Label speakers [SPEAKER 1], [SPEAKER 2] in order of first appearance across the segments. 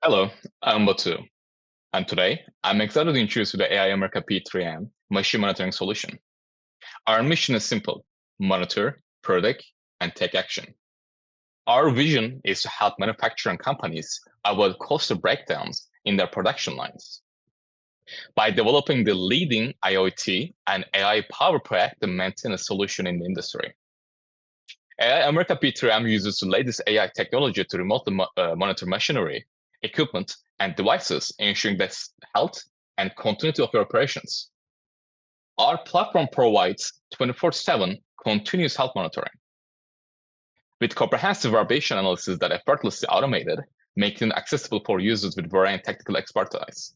[SPEAKER 1] Hello, I'm Batu, and today I'm excited to introduce you to the AI America P3M machine monitoring solution. Our mission is simple: monitor, predict, and take action. Our vision is to help manufacturing companies avoid cluster breakdowns in their production lines. By developing the leading IoT and AI-powered proactive maintenance solution in the industry. AI America P3M uses the latest AI technology to remotely monitor machinery, equipment, and devices, ensuring the health and continuity of your operations. Our platform provides 24/7 continuous health monitoring with comprehensive vibration analysis that effortlessly automated, making it accessible for users with varying technical expertise.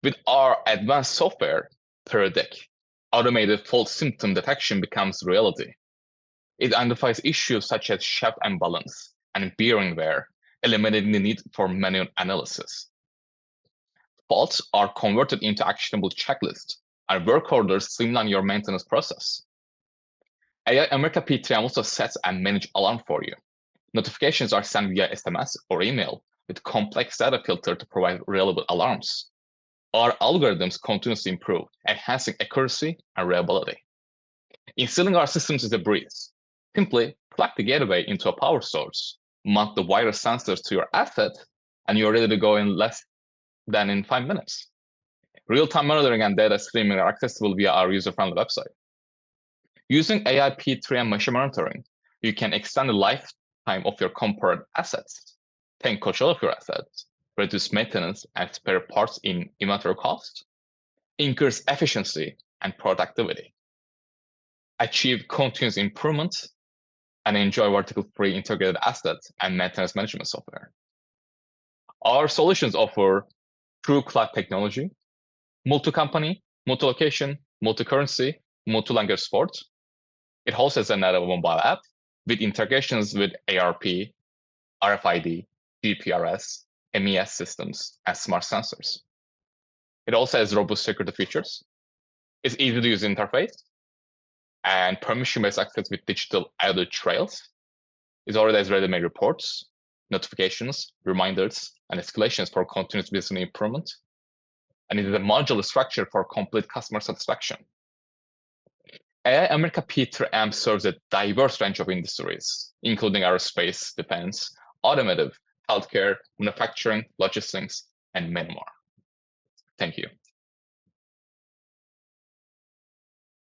[SPEAKER 1] With our advanced software, Predict, automated fault symptom detection becomes reality. It identifies issues such as shaft imbalance and bearing wear, eliminating the need for manual analysis. Faults are converted into actionable checklists, and work orders streamline your maintenance process. AI America P3M also sets and manages alarm for you. Notifications are sent via SMS or email with complex data filter to provide reliable alarms. Our algorithms continuously improve, enhancing accuracy and reliability. Installing our systems is a breeze. Simply plug the gateway into a power source, mount the wireless sensors to your asset, and you're ready to go in less than in 5 minutes. Real-time monitoring and data streaming are accessible via our user-friendly website. Using AI P3M machine monitoring, you can extend the lifetime of your compared assets, take control of your assets, reduce maintenance and spare parts in inventory cost, increase efficiency and productivity, achieve continuous improvement, and enjoy vertical-free integrated assets and maintenance management software. Our solutions offer true cloud technology, multi-company, multi-location, multi-currency, multi-language support. It hosts as a native mobile app with integrations with ARP, RFID, GPRS, MES systems, and smart sensors. It also has robust security features. It's easy to use interface and permission-based access with digital audit trails. It already has ready-made reports, notifications, reminders, and escalations for continuous business improvement. And it is a modular structure for complete customer satisfaction. AI America P3M serves a diverse range of industries, including aerospace, defense, automotive, healthcare, manufacturing, logistics, and many more. Thank you.